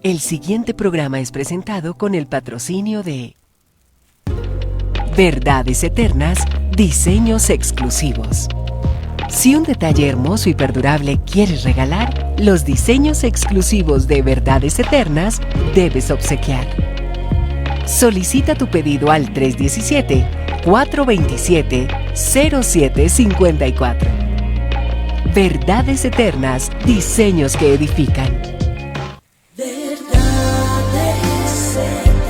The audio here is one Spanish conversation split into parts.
El siguiente programa es presentado con el patrocinio de Verdades Eternas, diseños exclusivos. Si un detalle hermoso y perdurable quieres regalar, los diseños exclusivos de Verdades Eternas debes obsequiar. Solicita tu pedido al 317-427-0754. Verdades Eternas, diseños que edifican. Verdades Eternas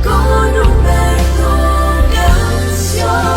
con Humberto Canción.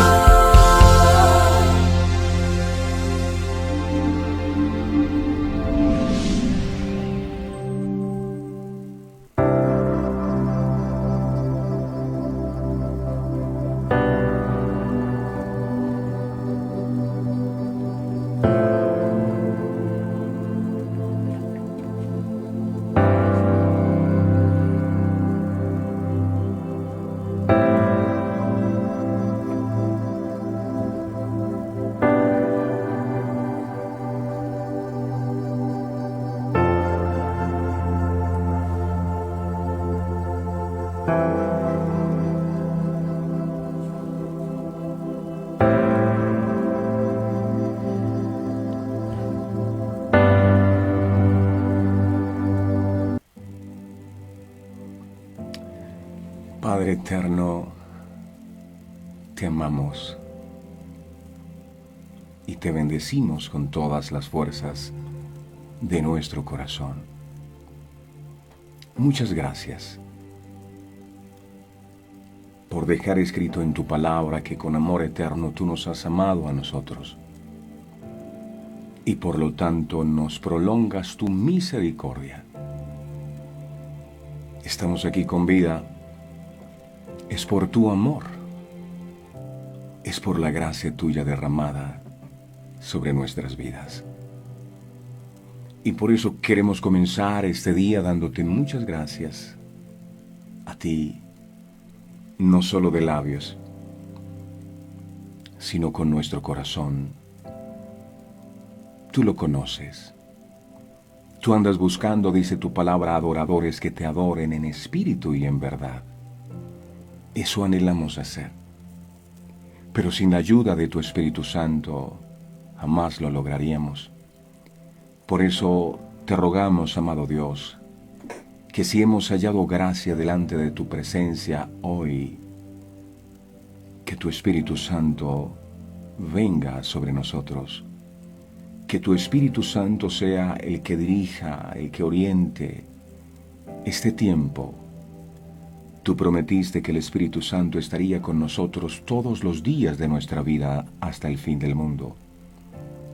Padre eterno, te amamos y te bendecimos con todas las fuerzas de nuestro corazón. Muchas gracias por dejar escrito en tu palabra que con amor eterno tú nos has amado a nosotros y por lo tanto nos prolongas tu misericordia. Estamos aquí con vida. Es por tu amor, es por la gracia tuya derramada sobre nuestras vidas. Y por eso queremos comenzar este día dándote muchas gracias a ti, no solo de labios, sino con nuestro corazón. Tú lo conoces. Tú andas buscando, dice tu palabra, adoradores que te adoren en espíritu y en verdad. Eso anhelamos hacer. Pero sin la ayuda de tu Espíritu Santo, jamás lo lograríamos. Por eso te rogamos, amado Dios, que si hemos hallado gracia delante de tu presencia hoy, que tu Espíritu Santo venga sobre nosotros. Que tu Espíritu Santo sea el que dirija, el que oriente este tiempo. Tú prometiste que el Espíritu Santo estaría con nosotros todos los días de nuestra vida hasta el fin del mundo.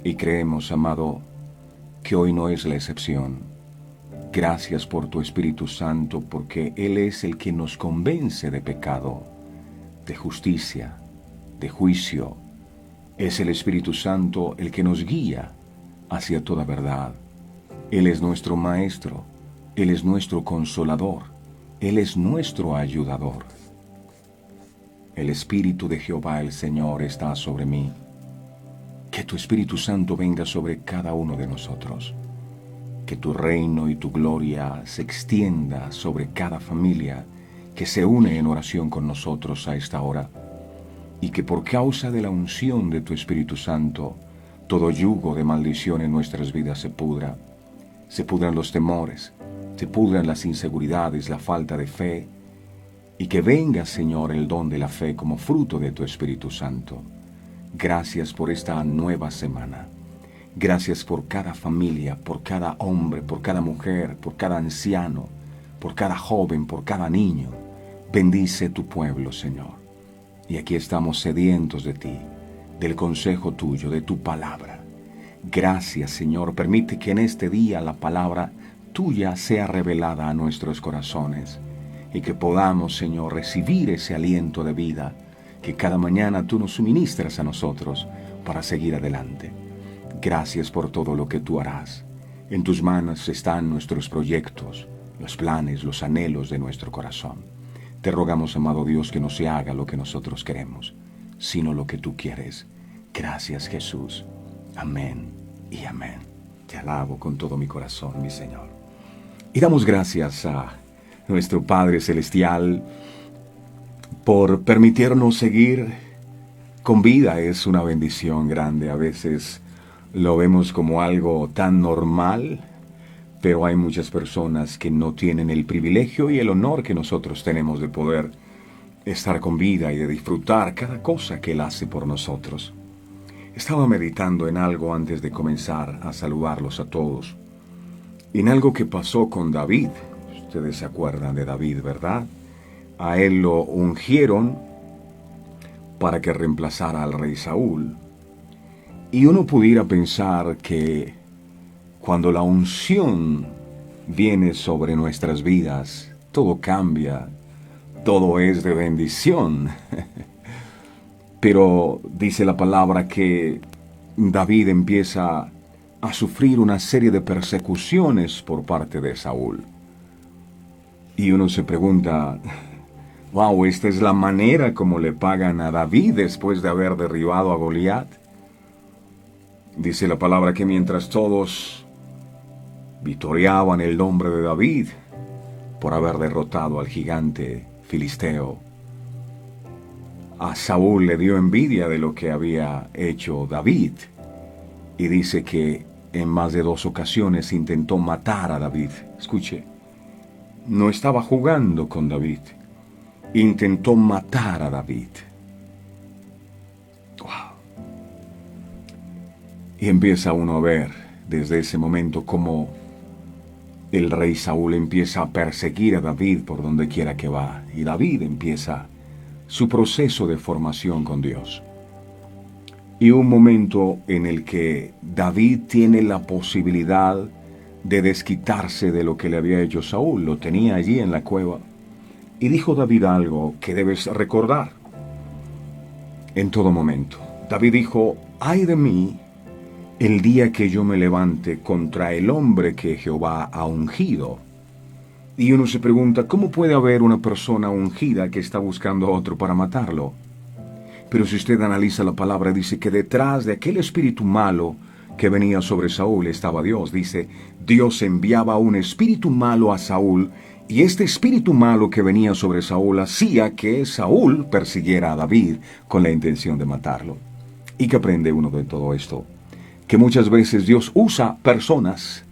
Y creemos, amado, que hoy no es la excepción. Gracias por tu Espíritu Santo, porque Él es el que nos convence de pecado, de justicia, de juicio. Es el Espíritu Santo el que nos guía hacia toda verdad. Él es nuestro Maestro, Él es nuestro Consolador. Él es nuestro ayudador. El Espíritu de Jehová el Señor está sobre mí. Que tu Espíritu Santo venga sobre cada uno de nosotros. Que tu reino y tu gloria se extienda sobre cada familia que se une en oración con nosotros a esta hora. Y que por causa de la unción de tu Espíritu Santo, todo yugo de maldición en nuestras vidas se pudra. Se pudran los temores, se pudran las inseguridades, la falta de fe, y que venga, Señor, el don de la fe como fruto de tu Espíritu Santo. Gracias por esta nueva semana. Gracias por cada familia, por cada hombre, por cada mujer, por cada anciano, por cada joven, por cada niño. Bendice tu pueblo, Señor. Y aquí estamos sedientos de ti, del consejo tuyo, de tu palabra. Gracias, Señor. Permite que en este día la palabra tuya sea revelada a nuestros corazones y que podamos, Señor, recibir ese aliento de vida que cada mañana tú nos suministras a nosotros para seguir adelante. Gracias por todo lo que tú harás. En tus manos están nuestros proyectos, los planes, los anhelos de nuestro corazón. Te rogamos, amado Dios, que no se haga lo que nosotros queremos, sino lo que tú quieres. Gracias, Jesús. Amén y amén. Te alabo con todo mi corazón, mi Señor. Y damos gracias a nuestro Padre Celestial por permitirnos seguir con vida. Es una bendición grande. A veces lo vemos como algo tan normal, pero hay muchas personas que no tienen el privilegio y el honor que nosotros tenemos de poder estar con vida y de disfrutar cada cosa que Él hace por nosotros. Estaba meditando en algo antes de comenzar a saludarlos a todos, en algo que pasó con David. Ustedes se acuerdan de David, ¿verdad? A él lo ungieron para que reemplazara al rey Saúl. Y uno pudiera pensar que cuando la unción viene sobre nuestras vidas, todo cambia, todo es de bendición. Pero dice la palabra que David empieza a sufrir una serie de persecuciones por parte de Saúl. Y uno se pregunta, wow, ¿esta es la manera como le pagan a David después de haber derribado a Goliat? Dice la palabra que mientras todos vitoreaban el nombre de David por haber derrotado al gigante filisteo, a Saúl le dio envidia de lo que había hecho David, y dice que en más de 2 ocasiones intentó matar a David. Escuche, no estaba jugando con David, intentó matar a David. Wow. Y empieza uno a ver desde ese momento cómo el rey Saúl empieza a perseguir a David por donde quiera que va, y David empieza su proceso de formación con Dios. Y un momento en el que David tiene la posibilidad de desquitarse de lo que le había hecho Saúl. Lo tenía allí en la cueva. Y dijo David algo que debes recordar en todo momento. David dijo, ay de mí el día que yo me levante contra el hombre que Jehová ha ungido. Y uno se pregunta, ¿cómo puede haber una persona ungida que está buscando a otro para matarlo? Pero si usted analiza la palabra, dice que detrás de aquel espíritu malo que venía sobre Saúl estaba Dios. Dice, Dios enviaba un espíritu malo a Saúl, y este espíritu malo que venía sobre Saúl hacía que Saúl persiguiera a David con la intención de matarlo. ¿Y qué aprende uno de todo esto? Que muchas veces Dios usa personas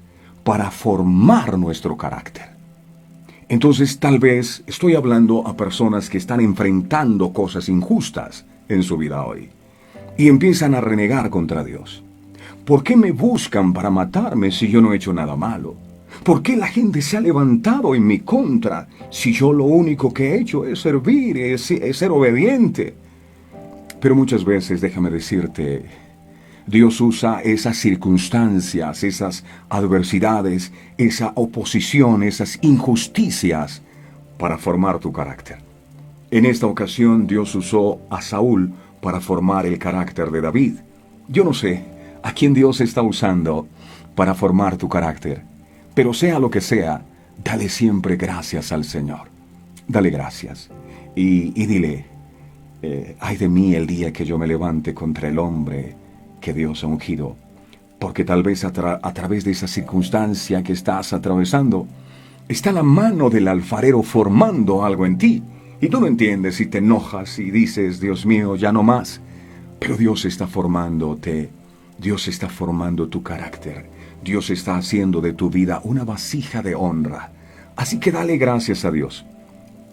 para formar nuestro carácter. Entonces, tal vez estoy hablando a personas que están enfrentando cosas injustas en su vida hoy y empiezan a renegar contra Dios. ¿Por qué me buscan para matarme si yo no he hecho nada malo? ¿Por qué la gente se ha levantado en mi contra si yo lo único que he hecho es servir, es ser obediente? Pero muchas veces, déjame decirte, Dios usa esas circunstancias, esas adversidades, esa oposición, esas injusticias para formar tu carácter. En esta ocasión Dios usó a Saúl para formar el carácter de David. Yo no sé a quién Dios está usando para formar tu carácter, pero sea lo que sea, dale siempre gracias al Señor. Dale gracias y dile, ay de mí el día que yo me levante contra el hombre que Dios ha ungido, porque tal vez a través de esa circunstancia que estás atravesando, está la mano del alfarero formando algo en ti, y tú no entiendes y te enojas y dices, Dios mío, ya no más, pero Dios está formándote, Dios está formando tu carácter, Dios está haciendo de tu vida una vasija de honra, así que dale gracias a Dios,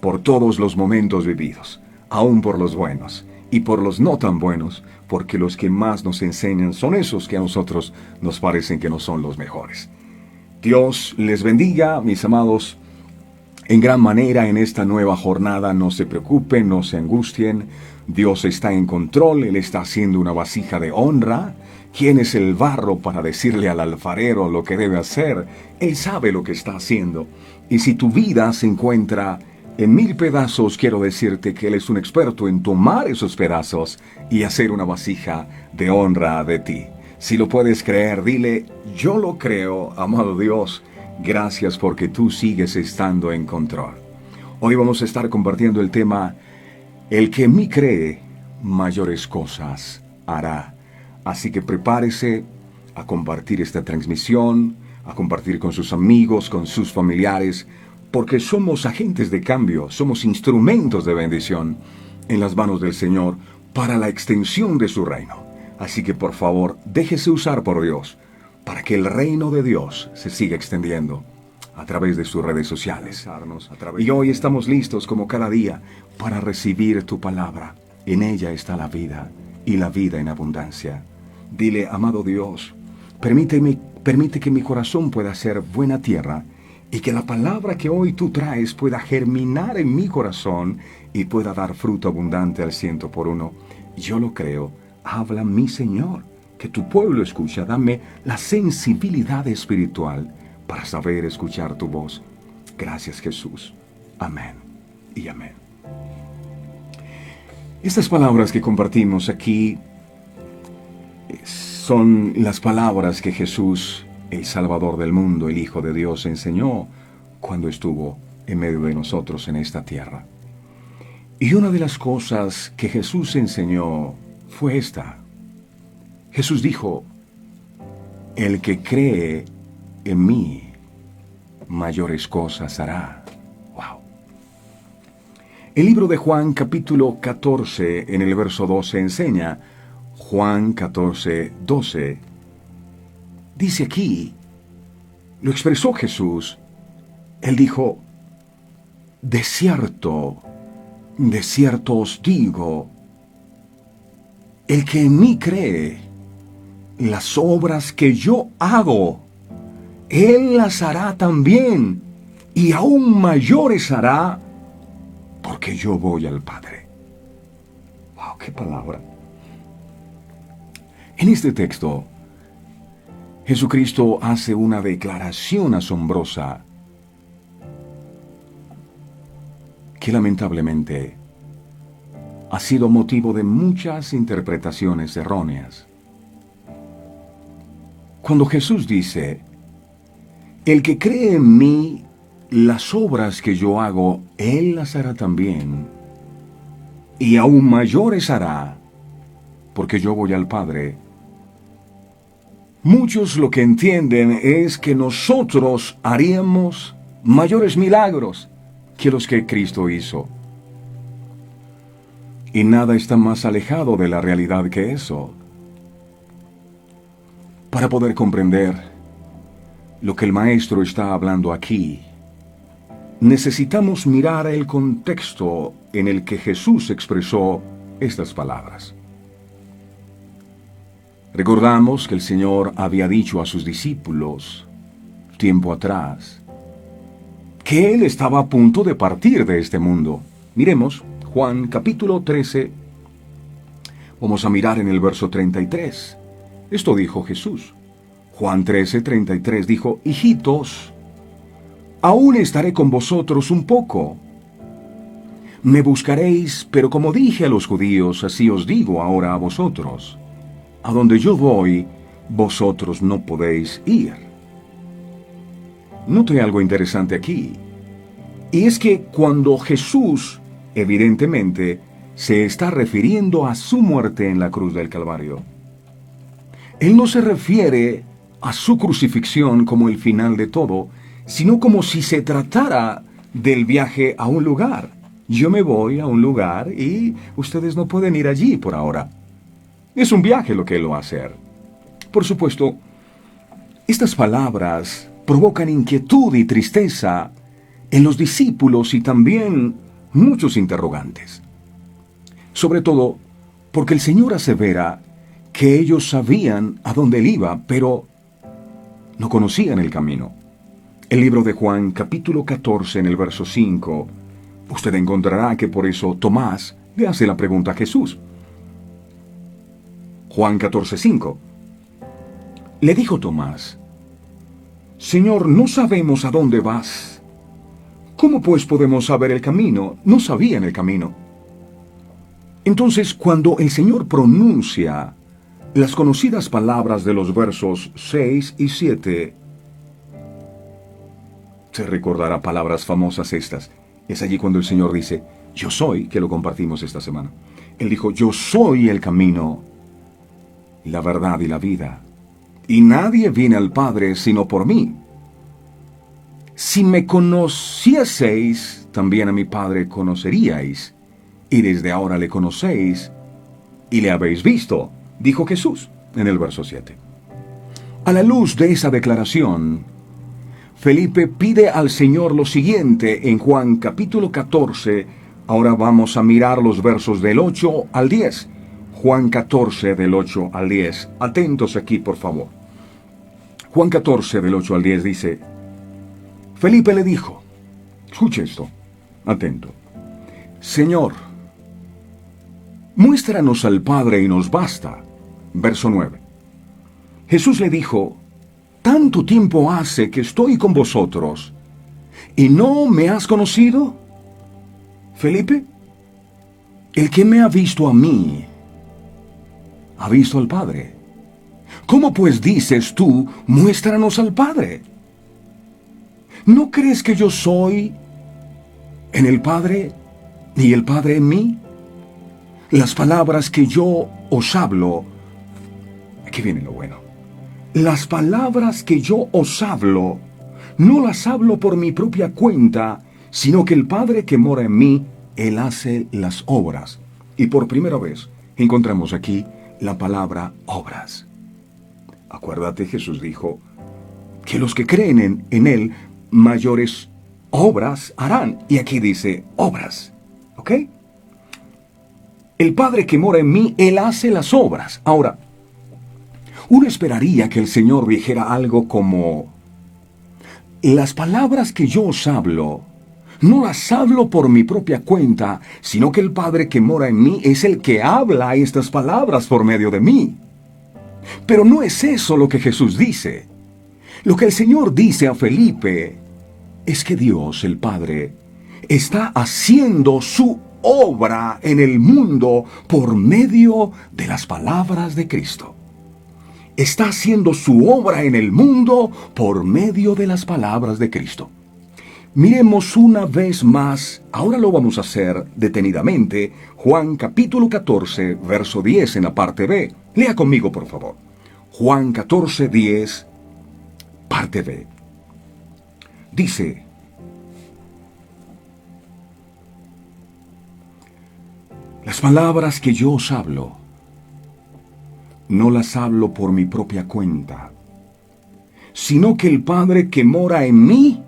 por todos los momentos vividos, aún por los buenos, y por los no tan buenos, porque los que más nos enseñan son esos que a nosotros nos parecen que no son los mejores. Dios les bendiga, mis amados, en gran manera en esta nueva jornada. No se preocupen, no se angustien. Dios está en control, Él está haciendo una vasija de honra. ¿Quién es el barro para decirle al alfarero lo que debe hacer? Él sabe lo que está haciendo. Y si tu vida se encuentra en 1000 pedazos, quiero decirte que Él es un experto en tomar esos pedazos y hacer una vasija de honra de ti. Si lo puedes creer, dile, yo lo creo, amado Dios, gracias porque tú sigues estando en control. Hoy vamos a estar compartiendo el tema, el que en mí cree, mayores cosas hará. Así que prepárese, a compartir esta transmisión, a compartir con sus amigos, con sus familiares, porque somos agentes de cambio, somos instrumentos de bendición en las manos del Señor para la extensión de su reino. Así que por favor, déjese usar por Dios para que el reino de Dios se siga extendiendo a través de sus redes sociales. Y hoy estamos listos como cada día para recibir tu palabra. En ella está la vida y la vida en abundancia. Dile, amado Dios, permite que mi corazón pueda ser buena tierra y que la palabra que hoy tú traes pueda germinar en mi corazón y pueda dar fruto abundante al 100%. Yo lo creo. Habla, mi Señor, que tu pueblo escucha. Dame la sensibilidad espiritual para saber escuchar tu voz. Gracias, Jesús. Amén y amén. Estas palabras que compartimos aquí son las palabras que Jesús, el Salvador del mundo, el Hijo de Dios, enseñó cuando estuvo en medio de nosotros en esta tierra. Y una de las cosas que Jesús enseñó fue esta. Jesús dijo, el que cree en mí, mayores cosas hará. Wow. El libro de Juan capítulo 14 en el verso 12 enseña, Juan 14, 12, dice aquí, lo expresó Jesús, Él dijo, de cierto os digo, el que en mí cree, las obras que yo hago, Él las hará también, y aún mayores hará, porque yo voy al Padre. ¡Wow! ¡Qué palabra! En este texto, Jesucristo hace una declaración asombrosa que lamentablemente ha sido motivo de muchas interpretaciones erróneas. Cuando Jesús dice, el que cree en mí, las obras que yo hago, Él las hará también, y aún mayores hará, porque yo voy al Padre. Muchos lo que entienden es que nosotros haríamos mayores milagros que los que Cristo hizo. Y nada está más alejado de la realidad que eso. Para poder comprender lo que el Maestro está hablando aquí, necesitamos mirar el contexto en el que Jesús expresó estas palabras. Recordamos que el Señor había dicho a sus discípulos, tiempo atrás, que Él estaba a punto de partir de este mundo. Miremos Juan capítulo 13, vamos a mirar en el verso 33. Esto dijo Jesús. Juan 13, 33 dijo, hijitos, aún estaré con vosotros un poco. Me buscaréis, pero como dije a los judíos, así os digo ahora a vosotros. A donde yo voy, vosotros no podéis ir. Note algo interesante aquí. Y es que cuando Jesús, evidentemente, se está refiriendo a su muerte en la cruz del Calvario, Él no se refiere a su crucifixión como el final de todo, sino como si se tratara del viaje a un lugar. Yo me voy a un lugar y ustedes no pueden ir allí por ahora. Es un viaje lo que Él va a hacer. Por supuesto, estas palabras provocan inquietud y tristeza en los discípulos y también muchos interrogantes. Sobre todo porque el Señor asevera que ellos sabían a dónde Él iba, pero no conocían el camino. El libro de Juan, capítulo 14, en el verso 5, usted encontrará que por eso Tomás le hace la pregunta a Jesús. Juan 14, 5. Le dijo Tomás, Señor, no sabemos a dónde vas. ¿Cómo pues podemos saber el camino? No sabían el camino. Entonces, cuando el Señor pronuncia las conocidas palabras de los versos 6 y 7, se recordará palabras famosas estas. Es allí cuando el Señor dice, yo soy, que lo compartimos esta semana. Él dijo, yo soy el camino, la verdad y la vida. y nadie viene al Padre sino por mí. Si me conocieseis, también a mi Padre conoceríais, y desde ahora le conocéis y le habéis visto, dijo Jesús en el verso 7. A la luz de esa declaración, Felipe pide al Señor lo siguiente en Juan capítulo 14. Ahora vamos a mirar los versos del 8 al 10. Juan 14 del 8 al 10. Atentos aquí, por favor. Juan 14 del 8 al 10 dice: Felipe le dijo, escuche esto, atento: Señor, muéstranos al Padre y nos basta. Verso 9. Jesús le dijo: ¿Tanto tiempo hace que estoy con vosotros y no me has conocido? Felipe, el que me ha visto a mí, ha visto al Padre. ¿Cómo pues dices tú, muéstranos al Padre? ¿No crees que yo soy en el Padre y el Padre en mí? Las palabras que yo os hablo, aquí viene lo bueno. Las palabras que yo os hablo, no las hablo por mi propia cuenta, sino que el Padre que mora en mí, Él hace las obras. Y por primera vez encontramos aquí la palabra obras. Acuérdate, Jesús dijo que los que creen en Él, mayores obras harán. Y aquí dice obras. ¿Ok? El Padre que mora en mí, Él hace las obras. Ahora, uno esperaría que el Señor dijera algo como: las palabras que yo os hablo, no las hablo por mi propia cuenta, sino que el Padre que mora en mí es el que habla estas palabras por medio de mí. Pero no es eso lo que Jesús dice. Lo que el Señor dice a Felipe es que Dios, el Padre, está haciendo su obra en el mundo por medio de las palabras de Cristo. Está haciendo su obra en el mundo por medio de las palabras de Cristo. Miremos una vez más, ahora lo vamos a hacer detenidamente, Juan capítulo 14, verso 10 en la parte B. Lea conmigo, por favor. Juan 14, 10, parte B. Dice: las palabras que yo os hablo, no las hablo por mi propia cuenta, sino que el Padre que mora en mí,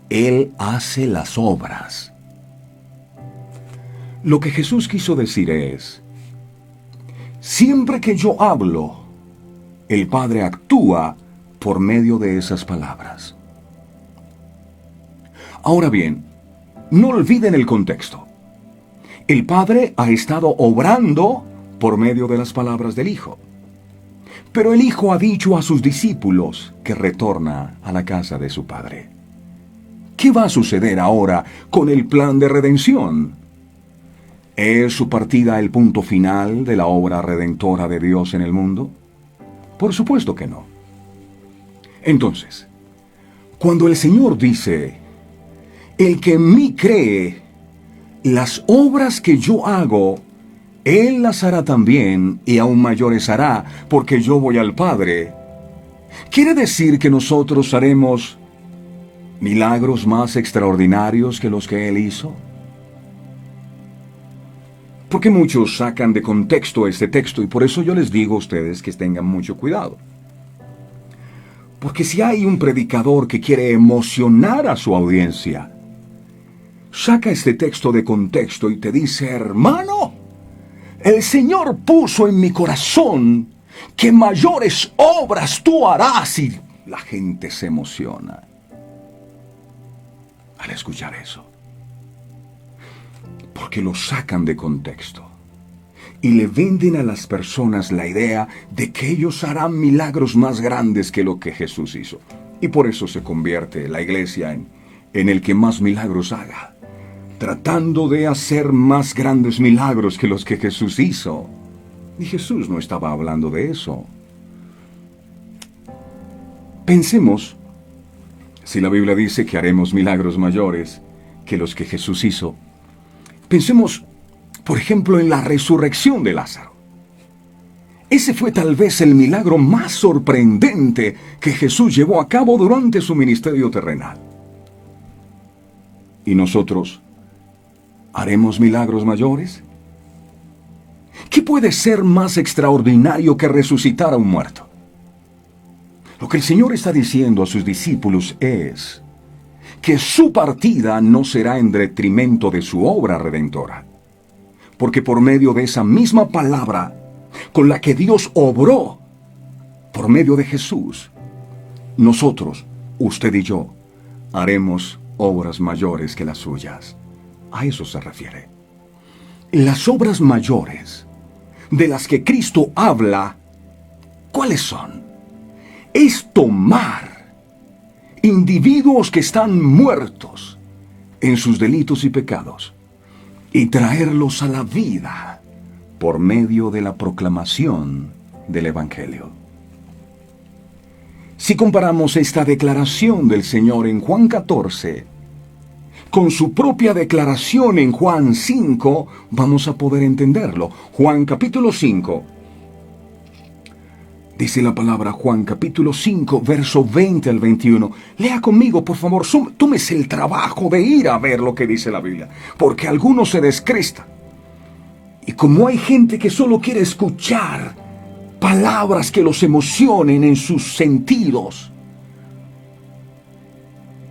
Él hace las obras. Lo que Jesús quiso decir es: siempre que yo hablo, el Padre actúa por medio de esas palabras. Ahora bien, no olviden el contexto. El Padre ha estado obrando por medio de las palabras del Hijo. Pero el Hijo ha dicho a sus discípulos que retorna a la casa de su Padre. ¿Qué va a suceder ahora con el plan de redención? ¿Es su partida el punto final de la obra redentora de Dios en el mundo? Por supuesto que no. Entonces, cuando el Señor dice: el que en mí cree, las obras que yo hago, Él las hará también, y aún mayores hará, porque yo voy al Padre. ¿Quiere decir que nosotros haremos milagros más extraordinarios que los que Él hizo? Porque muchos sacan de contexto este texto, y por eso yo les digo a ustedes que tengan mucho cuidado. Porque si hay un predicador que quiere emocionar a su audiencia, saca este texto de contexto y te dice: hermano, el Señor puso en mi corazón que mayores obras tú harás, y la gente se emociona al escuchar eso. Porque lo sacan de contexto y le venden a las personas la idea de que ellos harán milagros más grandes que lo que Jesús hizo. Y por eso se convierte la iglesia en el que más milagros haga, tratando de hacer más grandes milagros que los que Jesús hizo. Y Jesús no estaba hablando de eso. Pensemos, si la Biblia dice que haremos milagros mayores que los que Jesús hizo, pensemos, por ejemplo, en la resurrección de Lázaro. Ese fue tal vez el milagro más sorprendente que Jesús llevó a cabo durante su ministerio terrenal. ¿Y nosotros haremos milagros mayores? ¿Qué puede ser más extraordinario que resucitar a un muerto? Lo que el Señor está diciendo a sus discípulos es que su partida no será en detrimento de su obra redentora, porque por medio de esa misma palabra con la que Dios obró por medio de Jesús, nosotros, usted y yo, haremos obras mayores que las suyas. A eso se refiere. Las obras mayores de las que Cristo habla, ¿cuáles son? Es tomar individuos que están muertos en sus delitos y pecados y traerlos a la vida por medio de la proclamación del Evangelio. Si comparamos esta declaración del Señor en Juan 14 con su propia declaración en Juan 5, vamos a poder entenderlo. Juan capítulo 5, dice la palabra, Juan capítulo 5, verso 20 al 21. Lea conmigo, por favor, tómese el trabajo de ir a ver lo que dice la Biblia, porque algunos se descrestan. Y como hay gente que solo quiere escuchar palabras que los emocionen en sus sentidos,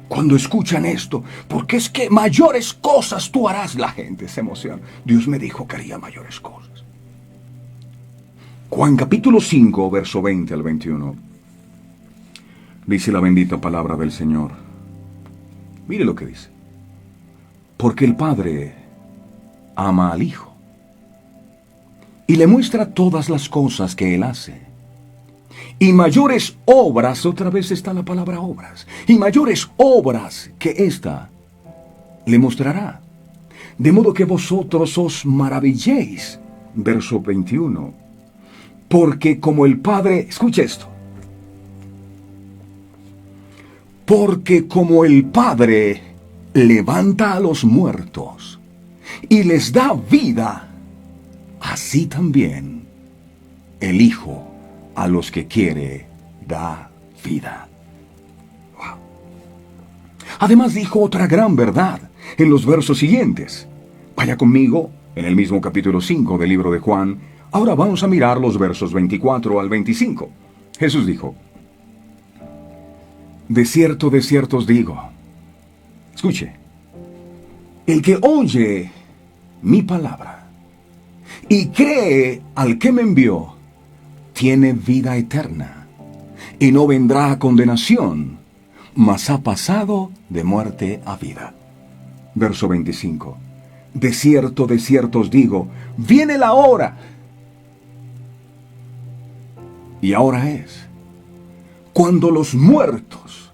cuando escuchan esto, porque es que mayores cosas tú harás, la gente se emociona. Dios me dijo que haría mayores cosas. Juan capítulo 5, verso 20 al 21. Dice la bendita palabra del Señor. Mire lo que dice. Porque el Padre ama al Hijo y le muestra todas las cosas que Él hace. Y mayores obras, otra vez está la palabra obras, y mayores obras que esta le mostrará, de modo que vosotros os maravilléis. Verso 21. Porque como el Padre, escucha esto, porque como el Padre levanta a los muertos y les da vida, así también el Hijo a los que quiere da vida. Wow. Además dijo otra gran verdad en los versos siguientes. Vaya conmigo en el mismo capítulo 5 del libro de Juan. Ahora vamos a mirar los versos 24 al 25. Jesús dijo: de cierto os digo. Escuche. El que oye mi palabra y cree al que me envió, tiene vida eterna, y no vendrá a condenación, mas ha pasado de muerte a vida. Verso 25. De cierto os digo, viene la hora, y ahora es, cuando los muertos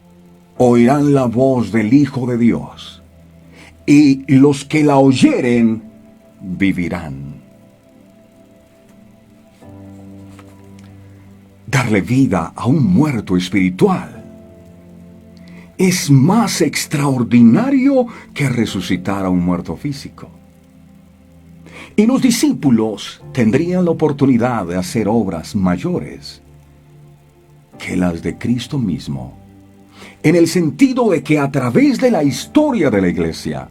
oirán la voz del Hijo de Dios, y los que la oyeren vivirán. Darle vida a un muerto espiritual es más extraordinario que resucitar a un muerto físico. Y los discípulos tendrían la oportunidad de hacer obras mayores que las de Cristo mismo, en el sentido de que a través de la historia de la iglesia,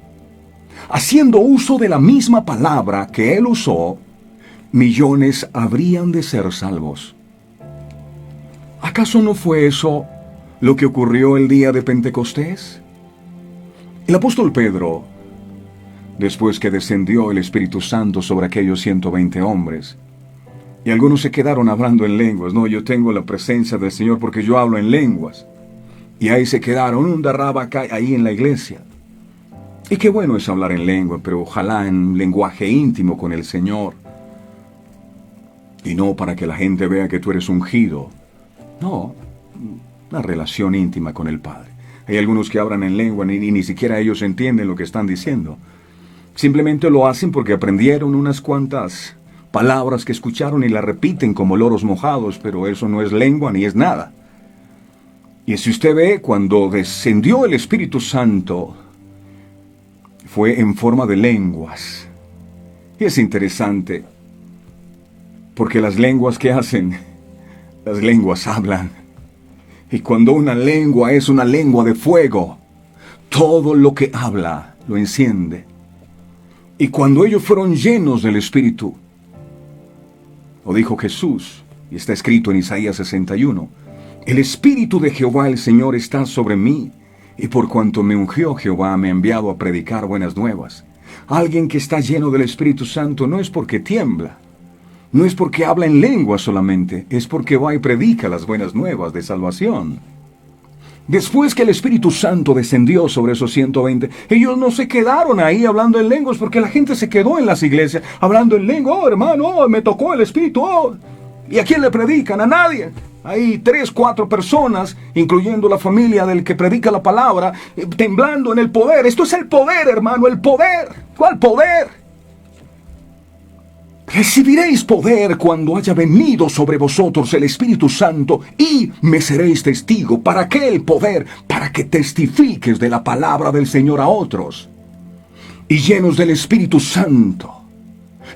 haciendo uso de la misma palabra que Él usó, millones habrían de ser salvos. ¿Acaso no fue eso lo que ocurrió el día de Pentecostés? El apóstol Pedro, después que descendió el Espíritu Santo sobre aquellos 120 hombres, y algunos se quedaron hablando en lenguas. No, yo tengo la presencia del Señor porque yo hablo en lenguas. Y ahí se quedaron, un darrabaca ahí en la iglesia. Y qué bueno es hablar en lengua, pero ojalá en lenguaje íntimo con el Señor. Y no para que la gente vea que tú eres ungido. No, una relación íntima con el Padre. Hay algunos que hablan en lengua y ni siquiera ellos entienden lo que están diciendo. Simplemente lo hacen porque aprendieron unas cuantas palabras que escucharon y las repiten como loros mojados, pero eso no es lengua ni es nada. Y si usted ve, cuando descendió el Espíritu Santo, fue en forma de lenguas. Y es interesante. Porque las lenguas, ¿qué hacen? Las lenguas hablan. Y cuando una lengua es una lengua de fuego, todo lo que habla lo enciende. Y cuando ellos fueron llenos del Espíritu, lo dijo Jesús, y está escrito en Isaías 61, el Espíritu de Jehová el Señor está sobre mí, y por cuanto me ungió Jehová, me ha enviado a predicar buenas nuevas. Alguien que está lleno del Espíritu Santo no es porque tiembla, no es porque habla en lengua solamente, es porque va y predica las buenas nuevas de salvación. Después que el Espíritu Santo descendió sobre esos 120, ellos no se quedaron ahí hablando en lenguas, porque la gente se quedó en las iglesias hablando en lengua. Oh, hermano, oh, me tocó el Espíritu. Oh. ¿Y a quién le predican? A nadie. Hay 3, 4 personas, incluyendo la familia del que predica la palabra, temblando en el poder. Esto es el poder, hermano, el poder. ¿Cuál poder? Recibiréis poder cuando haya venido sobre vosotros el Espíritu Santo y me seréis testigo. ¿Para qué el poder? Para que testifiques de la palabra del Señor a otros. Y llenos del Espíritu Santo.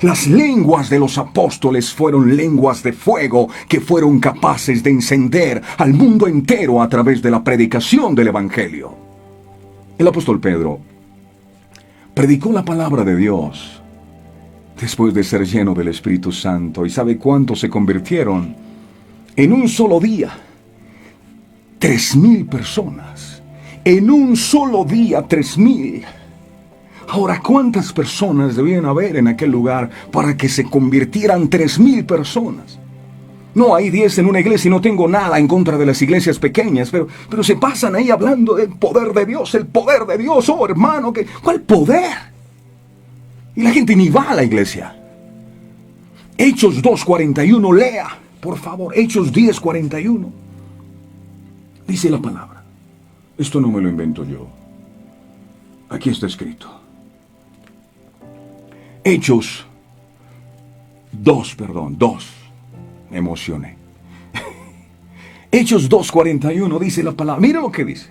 Las lenguas de los apóstoles fueron lenguas de fuego que fueron capaces de encender al mundo entero a través de la predicación del Evangelio. El apóstol Pedro predicó la palabra de Dios después de ser lleno del Espíritu Santo. ¿Y sabe cuántos se convirtieron? En un solo día, 3,000 personas. En un solo día, 3,000. Ahora, ¿cuántas personas debían haber en aquel lugar para que se convirtieran 3,000 personas? No hay 10 en una iglesia y no tengo nada en contra de las iglesias pequeñas, pero se pasan ahí hablando del poder de Dios, el poder de Dios. Oh, hermano, ¿cuál poder? Y la gente ni va a la iglesia. Hechos 2:41, lea, por favor, Hechos 10:41. Dice la palabra. Esto no me lo invento yo. Aquí está escrito. Hechos 2. Me emocioné. Hechos 2:41 dice la palabra. Mira lo que dice.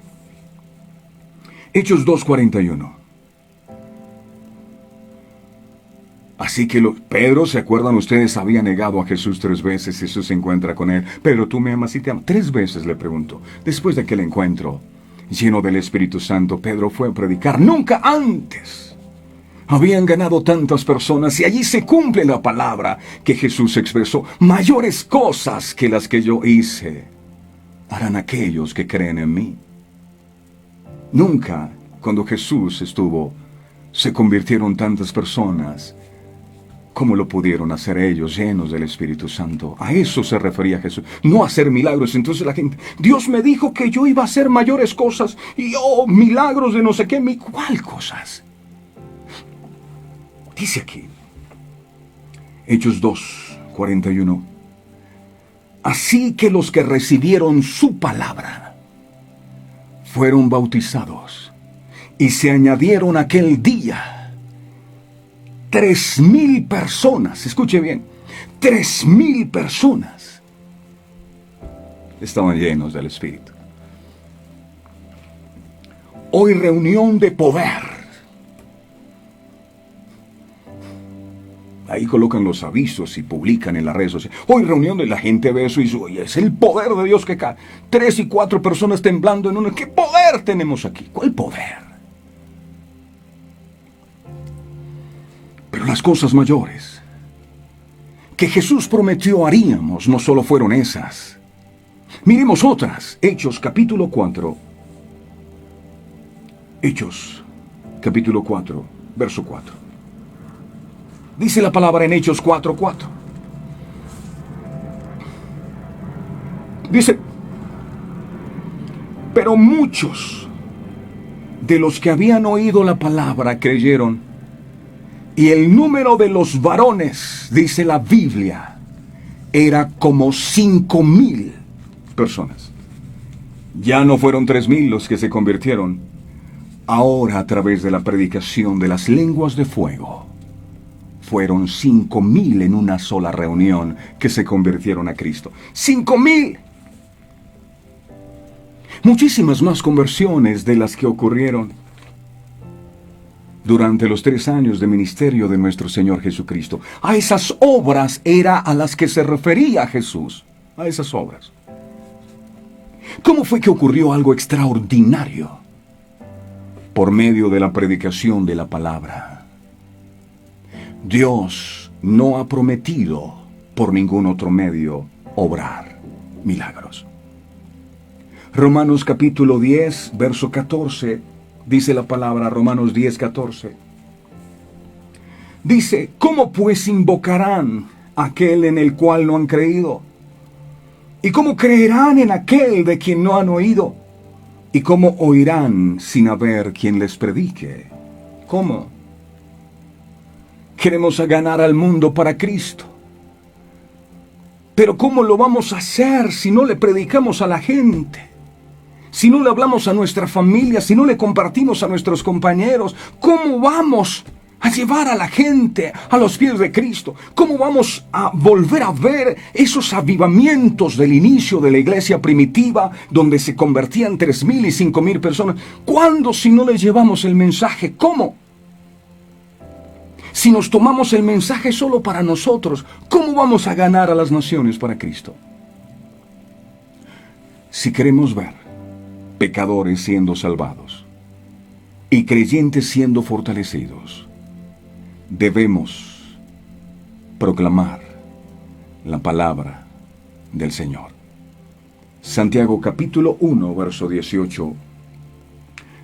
Hechos 2:41. Así que Pedro, ¿se acuerdan ustedes? Había negado a Jesús 3 veces. Jesús se encuentra con él. Pedro, ¿tú me amas y te amo? 3 veces le preguntó. Después de aquel encuentro, lleno del Espíritu Santo, Pedro fue a predicar. Nunca antes habían ganado tantas personas, y allí se cumple la palabra que Jesús expresó. Mayores cosas que las que yo hice harán aquellos que creen en mí. Nunca, cuando Jesús estuvo, se convirtieron tantas personas como lo pudieron hacer ellos, llenos del Espíritu Santo. A eso se refería Jesús, no a hacer milagros. Entonces la gente, Dios me dijo que yo iba a hacer mayores cosas, y milagros de no sé qué, ¿cuál cosas? Dice aquí, Hechos 2:41, así que los que recibieron su palabra fueron bautizados, y se añadieron aquel día 3,000 personas. Escuche bien, 3,000 personas estaban llenos del Espíritu. Hoy reunión de poder. Ahí colocan los avisos y publican en las redes sociales. Hoy reunión de la gente ve eso y dice, oye, es el poder de Dios que cae. 3 y 4 personas temblando en una. ¿Qué poder tenemos aquí? ¿Cuál poder? Pero las cosas mayores que Jesús prometió haríamos no solo fueron esas. Miremos otras. Hechos capítulo 4. Hechos capítulo 4, verso 4. Dice la palabra en Hechos 4:4. Dice, pero muchos de los que habían oído la palabra creyeron, y el número de los varones, dice la Biblia, era como 5,000 personas. Ya no fueron 3,000 los que se convirtieron. Ahora, a través de la predicación de las lenguas de fuego, fueron 5,000 en una sola reunión que se convirtieron a Cristo. 5,000. Muchísimas más conversiones de las que ocurrieron durante los 3 años de ministerio de nuestro Señor Jesucristo. A esas obras era a las que se refería Jesús, a esas obras. ¿Cómo fue que ocurrió algo extraordinario? Por medio de la predicación de la palabra. Dios no ha prometido por ningún otro medio obrar milagros. Romanos capítulo 10, verso 14, dice la palabra, Romanos 10, 14. Dice, ¿cómo pues invocarán a aquel en el cual no han creído? ¿Y cómo creerán en aquel de quien no han oído? ¿Y cómo oirán sin haber quien les predique? ¿Cómo? Queremos ganar al mundo para Cristo. Pero ¿cómo lo vamos a hacer si no le predicamos a la gente? Si no le hablamos a nuestra familia, si no le compartimos a nuestros compañeros, ¿cómo vamos a llevar a la gente a los pies de Cristo? ¿Cómo vamos a volver a ver esos avivamientos del inicio de la iglesia primitiva, donde se convertían 3,000 y 5,000 personas? ¿Cuándo si no les llevamos el mensaje? ¿Cómo? Si nos tomamos el mensaje solo para nosotros, ¿cómo vamos a ganar a las naciones para Cristo? Si queremos ver pecadores siendo salvados y creyentes siendo fortalecidos, debemos proclamar la palabra del Señor. Santiago capítulo 1, verso 18.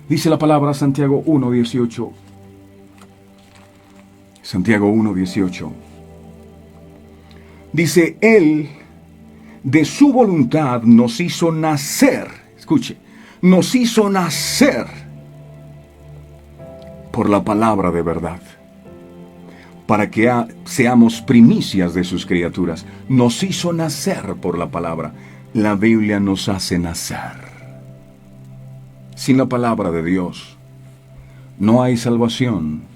Dice la palabra, Santiago 1, 18. Santiago 1, 18. Dice, Él de su voluntad nos hizo nacer. Escuche, nos hizo nacer por la palabra de verdad, para que seamos primicias de sus criaturas. Nos hizo nacer por la palabra. La Biblia nos hace nacer. Sin la palabra de Dios no hay salvación.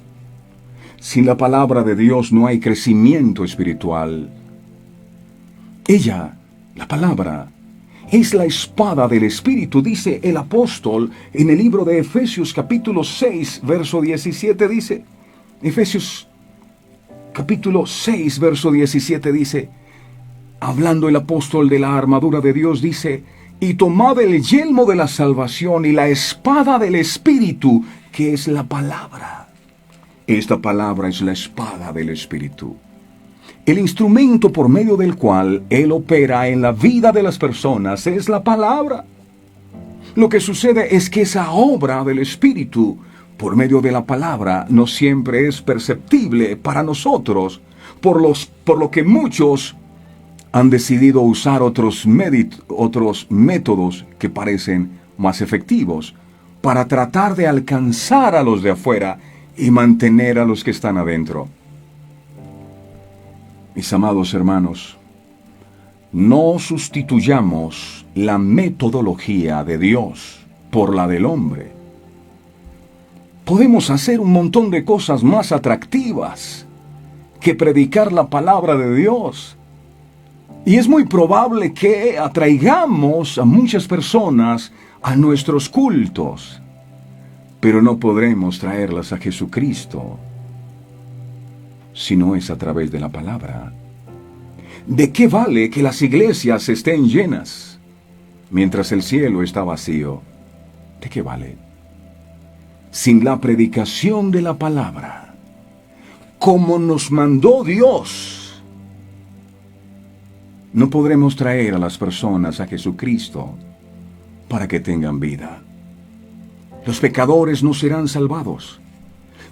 Sin la palabra de Dios no hay crecimiento espiritual. Ella, la palabra, es la espada del Espíritu, dice el apóstol en el libro de Efesios capítulo 6, verso 17, dice, Efesios capítulo 6, verso 17 dice, hablando el apóstol de la armadura de Dios, dice, y tomad el yelmo de la salvación y la espada del Espíritu, que es la palabra. Esta palabra es la espada del Espíritu. El instrumento por medio del cual Él opera en la vida de las personas es la palabra. Lo que sucede es que esa obra del Espíritu, por medio de la palabra, no siempre es perceptible para nosotros, por lo que muchos han decidido usar otros métodos que parecen más efectivos para tratar de alcanzar a los de afuera y mantener a los que están adentro. Mis amados hermanos, no sustituyamos la metodología de Dios por la del hombre. Podemos hacer un montón de cosas más atractivas que predicar la palabra de Dios. Y es muy probable que atraigamos a muchas personas a nuestros cultos, pero no podremos traerlas a Jesucristo si no es a través de la palabra. ¿De qué vale que las iglesias estén llenas mientras el cielo está vacío? ¿De qué vale? Sin la predicación de la palabra, como nos mandó Dios, no podremos traer a las personas a Jesucristo para que tengan vida. Los pecadores no serán salvados,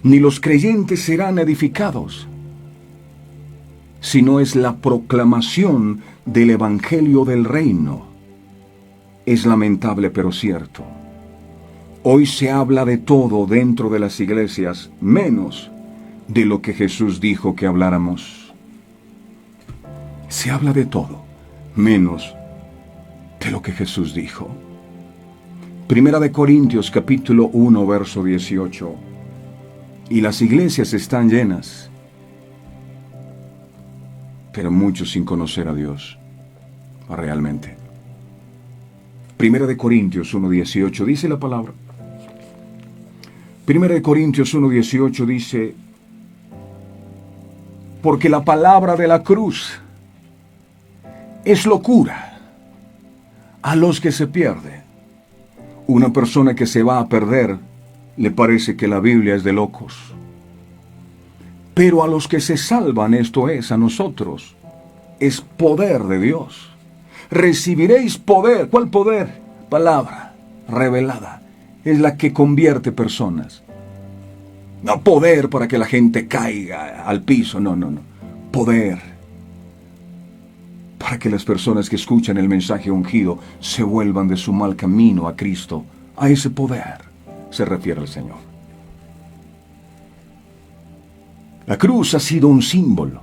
ni los creyentes serán edificados, si no es la proclamación del Evangelio del Reino. Es lamentable pero cierto. Hoy se habla de todo dentro de las iglesias, menos de lo que Jesús dijo que habláramos. Se habla de todo, menos de lo que Jesús dijo. Primera de Corintios capítulo 1, verso 18. Y las iglesias están llenas, pero muchos sin conocer a Dios realmente. Primera de Corintios 1:18 dice la palabra: 1 Corintios 1:18 dice, porque la palabra de la cruz es locura a los que se pierden. Una persona que se va a perder le parece que la Biblia es de locos. Pero a los que se salvan, esto es, a nosotros, es poder de Dios. Recibiréis poder. ¿Cuál poder? Palabra revelada. Es la que convierte personas. No poder para que la gente caiga al piso, no. Poder para que las personas que escuchan el mensaje ungido se vuelvan de su mal camino a Cristo. A ese poder se refiere el Señor. La cruz ha sido un símbolo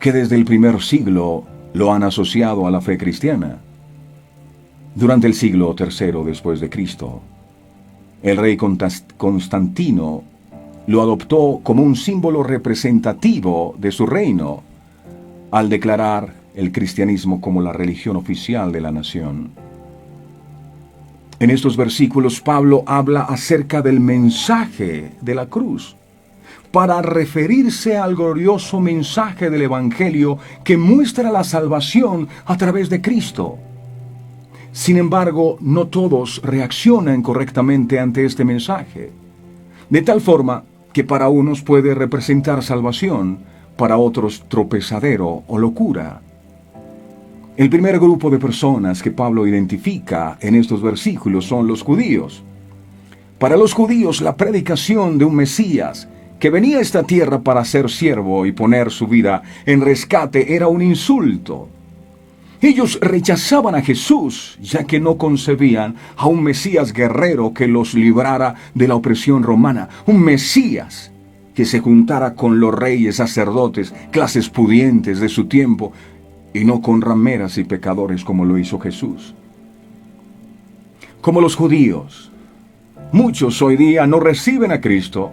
que desde el primer siglo lo han asociado a la fe cristiana. Durante el siglo III después de Cristo, el rey Constantino lo adoptó como un símbolo representativo de su reino, al declarar el cristianismo como la religión oficial de la nación. En estos versículos Pablo habla acerca del mensaje de la cruz, para referirse al glorioso mensaje del Evangelio que muestra la salvación a través de Cristo. Sin embargo, no todos reaccionan correctamente ante este mensaje, de tal forma que para unos puede representar salvación, para otros tropezadero o locura. El primer grupo de personas que Pablo identifica en estos versículos son los judíos. Para los judíos, la predicación de un Mesías que venía a esta tierra para ser siervo y poner su vida en rescate era un insulto. Ellos rechazaban a Jesús, ya que no concebían a un Mesías guerrero que los librara de la opresión romana, un Mesías que se juntara con los reyes, sacerdotes, clases pudientes de su tiempo, y no con rameras y pecadores como lo hizo Jesús. Como los judíos, muchos hoy día no reciben a Cristo,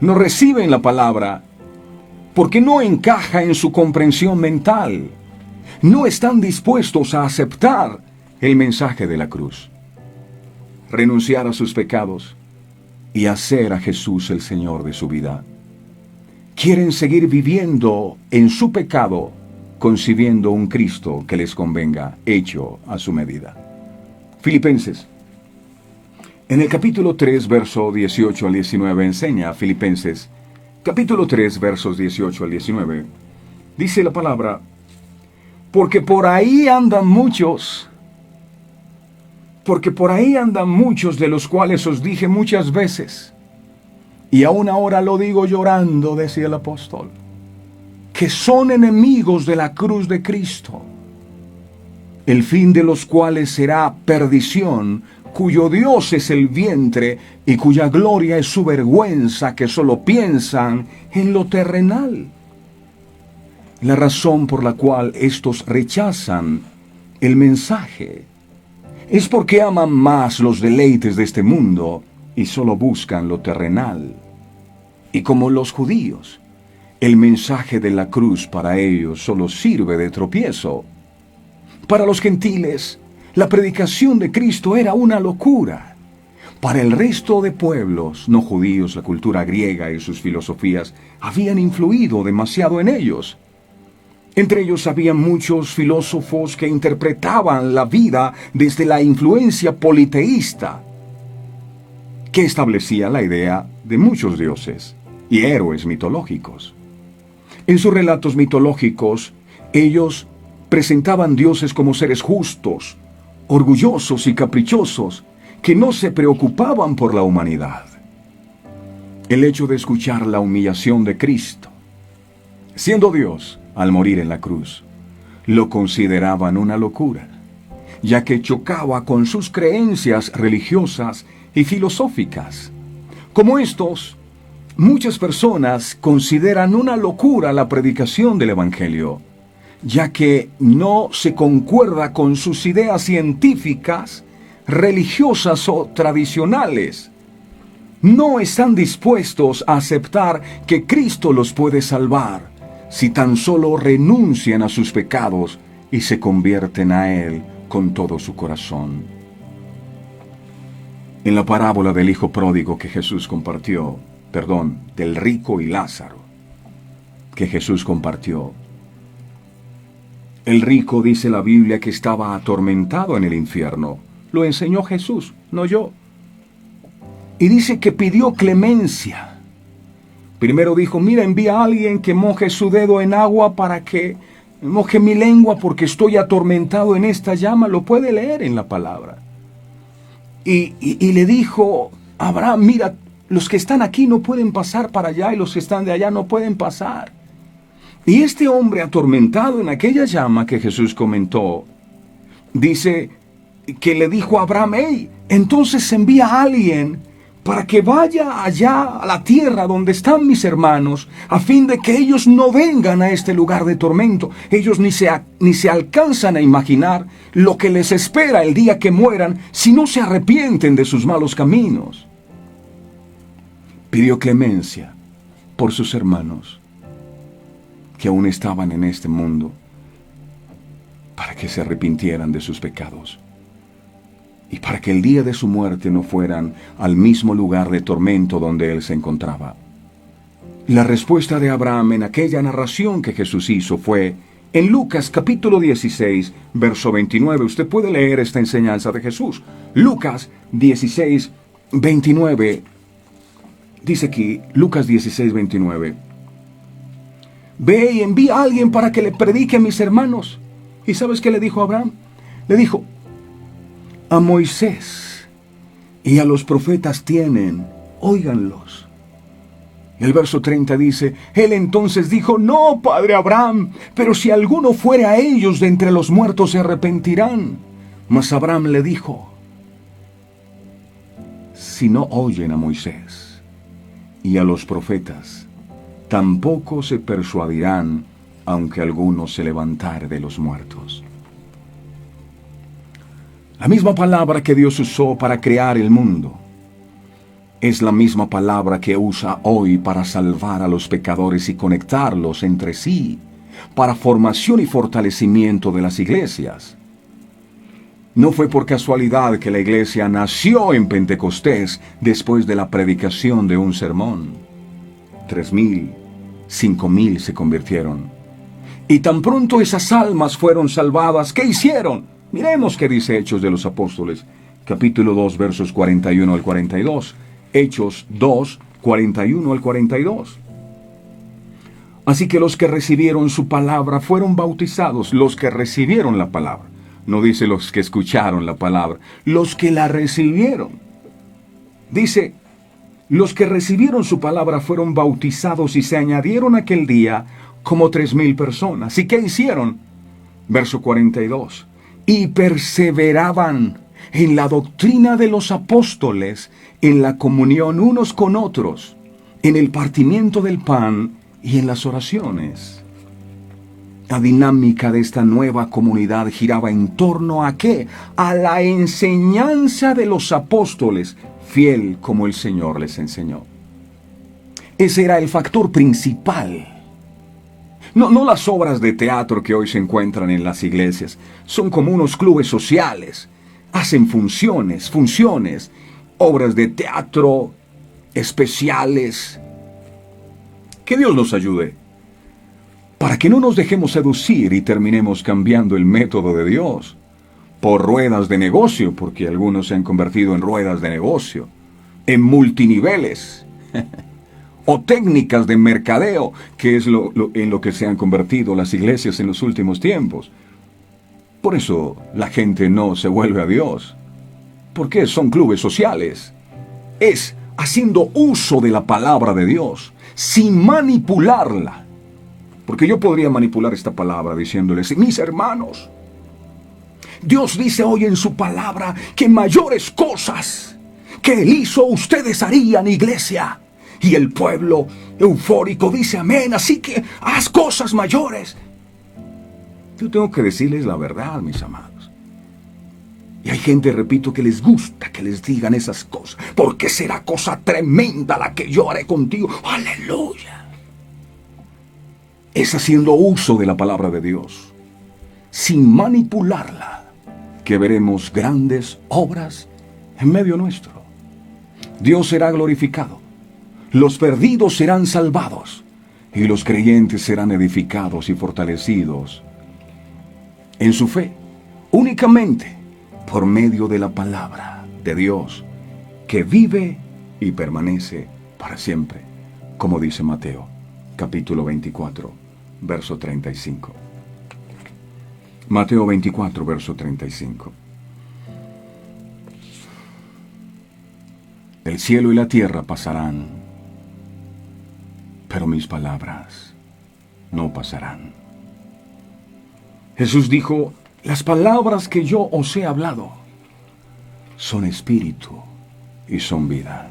no reciben la palabra, porque no encaja en su comprensión mental. No están dispuestos a aceptar el mensaje de la cruz, renunciar a sus pecados y hacer a Jesús el Señor de su vida. Quieren seguir viviendo en su pecado, concibiendo un Cristo que les convenga, hecho a su medida. Filipenses. En el capítulo 3, verso 18 al 19, enseña a Filipenses, capítulo 3, versos 18 al 19, dice la palabra, porque por ahí andan muchos de los cuales os dije muchas veces, y aún ahora lo digo llorando, decía el apóstol, que son enemigos de la cruz de Cristo, el fin de los cuales será perdición, cuyo Dios es el vientre y cuya gloria es su vergüenza, que solo piensan en lo terrenal. La razón por la cual estos rechazan el mensaje es porque aman más los deleites de este mundo y solo buscan lo terrenal. Y como los judíos, el mensaje de la cruz para ellos solo sirve de tropiezo. Para los gentiles, la predicación de Cristo era una locura. Para el resto de pueblos no judíos, la cultura griega y sus filosofías habían influido demasiado en ellos. Entre ellos había muchos filósofos que interpretaban la vida desde la influencia politeísta, que establecía la idea de muchos dioses y héroes mitológicos. En sus relatos mitológicos, ellos presentaban dioses como seres justos, orgullosos y caprichosos, que no se preocupaban por la humanidad. El hecho de escuchar la humillación de Cristo, siendo Dios, al morir en la cruz, lo consideraban una locura, ya que chocaba con sus creencias religiosas y filosóficas. Como estos, muchas personas consideran una locura la predicación del Evangelio, ya que no se concuerda con sus ideas científicas, religiosas o tradicionales. No están dispuestos a aceptar que Cristo los puede salvar, si tan solo renuncian a sus pecados y se convierten a Él con todo su corazón. En la parábola del hijo pródigo que Jesús compartió, del rico y Lázaro, que Jesús compartió, el rico, dice la Biblia, que estaba atormentado en el infierno. Lo enseñó Jesús, no yo. Y dice que pidió clemencia. Primero dijo, mira, envía a alguien que moje su dedo en agua para que moje mi lengua porque estoy atormentado en esta llama. Lo puede leer en la palabra. Y le dijo, Abraham, mira, los que están aquí no pueden pasar para allá y los que están de allá no pueden pasar. Y este hombre atormentado en aquella llama que Jesús comentó, dice que le dijo a Abraham, hey, entonces envía a alguien para que vaya allá a la tierra donde están mis hermanos, a fin de que ellos no vengan a este lugar de tormento. Ellos ni se alcanzan a imaginar lo que les espera el día que mueran si no se arrepienten de sus malos caminos. Pidió clemencia por sus hermanos que aún estaban en este mundo, para que se arrepintieran de sus pecados y para que el día de su muerte no fueran al mismo lugar de tormento donde él se encontraba. La respuesta de Abraham en aquella narración que Jesús hizo fue en Lucas capítulo 16, verso 29. Usted puede leer esta enseñanza de Jesús. Lucas 16, 29. Dice aquí, Lucas 16, 29. Ve y envía a alguien para que le predique a mis hermanos. ¿Y sabes qué le dijo a Abraham? Le dijo, a Moisés y a los profetas tienen, óiganlos. El verso 30 dice, él entonces dijo, no, padre Abraham, pero si alguno fuere a ellos de entre los muertos se arrepentirán. Mas Abraham le dijo, si no oyen a Moisés y a los profetas, tampoco se persuadirán, aunque alguno se levantare de los muertos. La misma palabra que Dios usó para crear el mundo es la misma palabra que usa hoy para salvar a los pecadores y conectarlos entre sí, para formación y fortalecimiento de las iglesias. No fue por casualidad que la iglesia nació en Pentecostés después de la predicación de un sermón. 3,000, 5,000 se convirtieron. Y tan pronto esas almas fueron salvadas, ¿qué hicieron? Miremos qué dice Hechos de los Apóstoles, capítulo 2, versos 41 al 42. Hechos 2, 41 al 42. Así que los que recibieron su palabra fueron bautizados, los que recibieron la palabra. No dice los que escucharon la palabra, los que la recibieron. Dice, los que recibieron su palabra fueron bautizados y se añadieron aquel día como 3,000 personas. ¿Y qué hicieron? Verso 42. Y perseveraban en la doctrina de los apóstoles, en la comunión unos con otros, en el partimiento del pan y en las oraciones. La dinámica de esta nueva comunidad giraba en torno a ¿qué? A la enseñanza de los apóstoles, fiel como el Señor les enseñó. Ese era el factor principal. No las obras de teatro que hoy se encuentran en las iglesias. Son como unos clubes sociales. Hacen funciones, obras de teatro especiales. Que Dios nos ayude para que no nos dejemos seducir y terminemos cambiando el método de Dios por ruedas de negocio, porque algunos se han convertido en ruedas de negocio, en multiniveles. O técnicas de mercadeo, que es en lo que se han convertido las iglesias en los últimos tiempos. Por eso la gente no se vuelve a Dios. Porque son clubes sociales. Es haciendo uso de la palabra de Dios, sin manipularla. Porque yo podría manipular esta palabra diciéndoles, mis hermanos, Dios dice hoy en su palabra que mayores cosas que Él hizo ustedes harían, iglesia. Y el pueblo eufórico dice amén, así que haz cosas mayores. Yo tengo que decirles la verdad, mis amados. Y hay gente, repito, que les gusta que les digan esas cosas, porque será cosa tremenda la que yo haré contigo. ¡Aleluya! Es haciendo uso de la palabra de Dios, sin manipularla, que veremos grandes obras en medio nuestro. Dios será glorificado. Los perdidos serán salvados y los creyentes serán edificados y fortalecidos en su fe, únicamente por medio de la palabra de Dios, que vive y permanece para siempre, como dice Mateo, capítulo 24, verso 35. Mateo 24, verso 35. El cielo y la tierra pasarán, pero mis palabras no pasarán. Jesús dijo, las palabras que yo os he hablado son espíritu y son vida.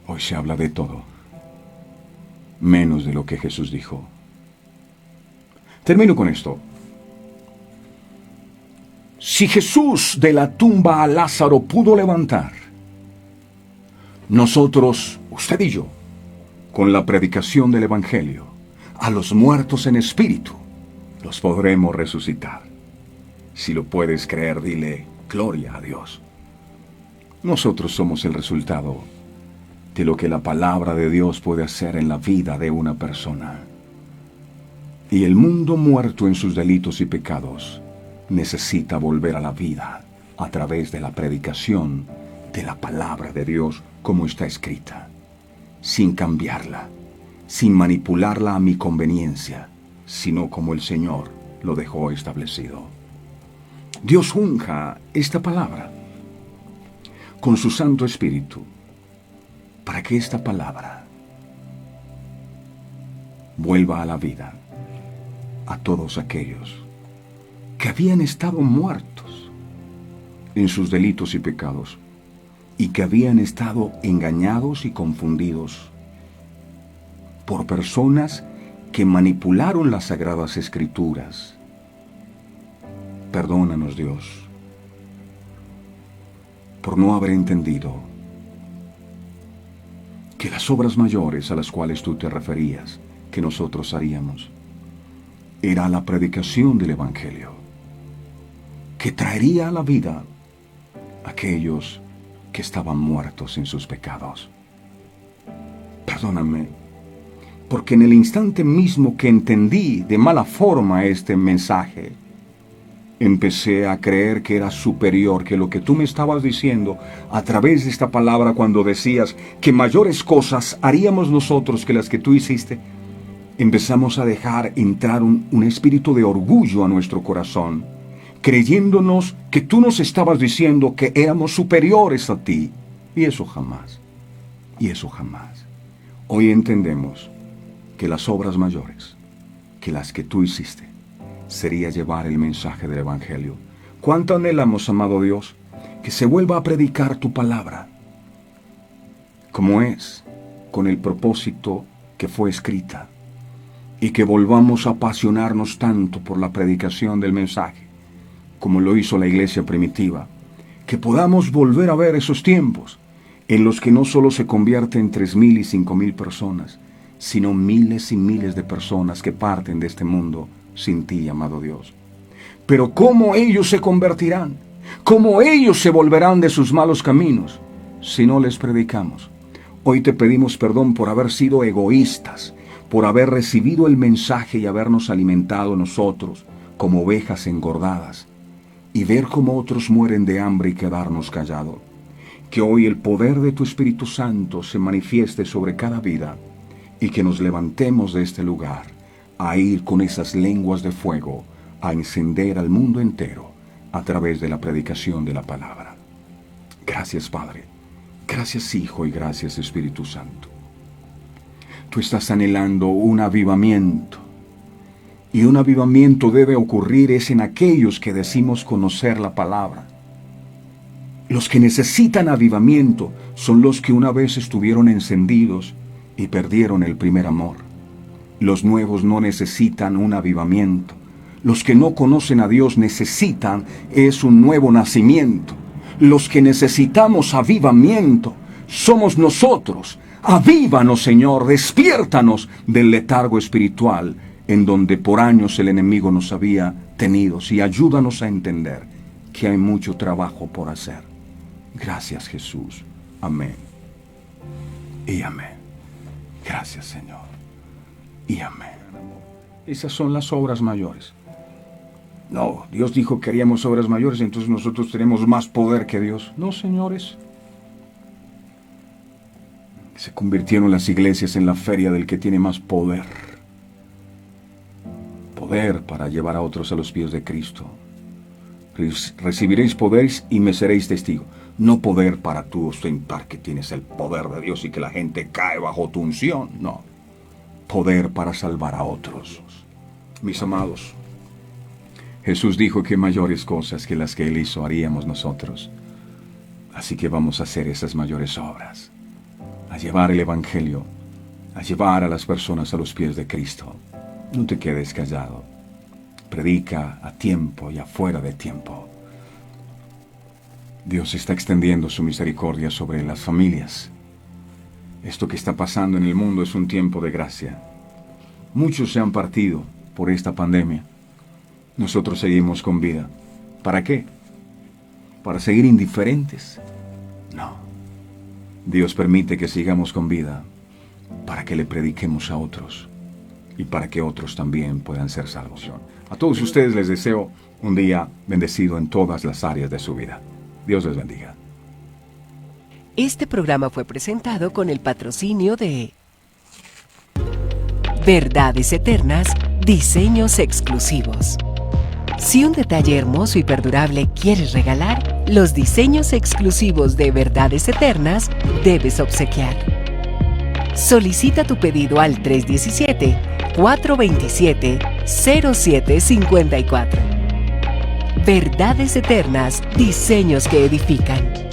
Hoy se habla de todo, menos de lo que Jesús dijo. Termino con esto. Si Jesús de la tumba a Lázaro pudo levantar, nosotros, usted y yo, con la predicación del Evangelio, a los muertos en espíritu, los podremos resucitar. Si lo puedes creer, dile, gloria a Dios. Nosotros somos el resultado de lo que la palabra de Dios puede hacer en la vida de una persona. Y el mundo muerto en sus delitos y pecados necesita volver a la vida a través de la predicación de la palabra de Dios como está escrita, sin cambiarla, sin manipularla a mi conveniencia, sino como el Señor lo dejó establecido. Dios unja esta palabra con su Santo Espíritu para que esta palabra vuelva a la vida a todos aquellos que habían estado muertos en sus delitos y pecados y que habían estado engañados y confundidos por personas que manipularon las Sagradas Escrituras. Perdónanos, Dios, por no haber entendido que las obras mayores a las cuales tú te referías que nosotros haríamos era la predicación del Evangelio, que traería a la vida a aquellos que estaban muertos en sus pecados. Perdóname, porque en el instante mismo que entendí de mala forma este mensaje, empecé a creer que era superior, que lo que tú me estabas diciendo a través de esta palabra cuando decías que mayores cosas haríamos nosotros que las que tú hiciste, empezamos a dejar entrar un espíritu de orgullo a nuestro corazón, creyéndonos que tú nos estabas diciendo que éramos superiores a ti. Y eso jamás. Hoy entendemos que las obras mayores que las que tú hiciste sería llevar el mensaje del Evangelio. ¿Cuánto anhelamos, amado Dios, que se vuelva a predicar tu palabra como es, con el propósito que fue escrita, y que volvamos a apasionarnos tanto por la predicación del mensaje como lo hizo la iglesia primitiva, que podamos volver a ver esos tiempos en los que no solo se convierten 3,000 y 5,000 personas, sino miles y miles de personas que parten de este mundo sin ti, amado Dios. Pero ¿cómo ellos se convertirán? ¿Cómo ellos se volverán de sus malos caminos si no les predicamos? Hoy te pedimos perdón por haber sido egoístas, por haber recibido el mensaje y habernos alimentado nosotros como ovejas engordadas, y ver cómo otros mueren de hambre y quedarnos callados. Que hoy el poder de tu Espíritu Santo se manifieste sobre cada vida y que nos levantemos de este lugar a ir con esas lenguas de fuego a encender al mundo entero a través de la predicación de la palabra. Gracias, Padre. Gracias, Hijo, y gracias, Espíritu Santo. Tú estás anhelando un avivamiento, y un avivamiento debe ocurrir es en aquellos que decimos conocer la palabra. Los que necesitan avivamiento son los que una vez estuvieron encendidos y perdieron el primer amor. Los nuevos no necesitan un avivamiento. Los que no conocen a Dios necesitan es un nuevo nacimiento. Los que necesitamos avivamiento somos nosotros. Avívanos, Señor, despiértanos del letargo espiritual en donde por años el enemigo nos había tenido, y ayúdanos a entender que hay mucho trabajo por hacer. Gracias, Jesús. Amén. Y amén. Gracias, Señor. Y amén. Esas son las obras mayores. No, Dios dijo que haríamos obras mayores, entonces nosotros tenemos más poder que Dios. No, señores. Se convirtieron las iglesias en la feria del que tiene más poder. Poder para llevar a otros a los pies de Cristo. Recibiréis poder y me seréis testigo. No poder para tú ostentar que tienes el poder de Dios y que la gente cae bajo tu unción. No. Poder para salvar a otros. Mis amados, Jesús dijo que mayores cosas que las que Él hizo haríamos nosotros. Así que vamos a hacer esas mayores obras. A llevar el Evangelio. A llevar a las personas a los pies de Cristo. No te quedes callado. Predica a tiempo y afuera de tiempo. Dios está extendiendo su misericordia sobre las familias. Esto que está pasando en el mundo es un tiempo de gracia. Muchos se han partido por esta pandemia. Nosotros seguimos con vida. ¿Para qué? ¿Para seguir indiferentes? No. Dios permite que sigamos con vida para que le prediquemos a otros y para que otros también puedan ser salvos. A todos ustedes les deseo un día bendecido en todas las áreas de su vida. Dios les bendiga. Este programa fue presentado con el patrocinio de Verdades Eternas, Diseños Exclusivos. Si un detalle hermoso y perdurable quieres regalar, los diseños exclusivos de Verdades Eternas debes obsequiar. Solicita tu pedido al 317-427-0754. Verdades Eternas, diseños que edifican.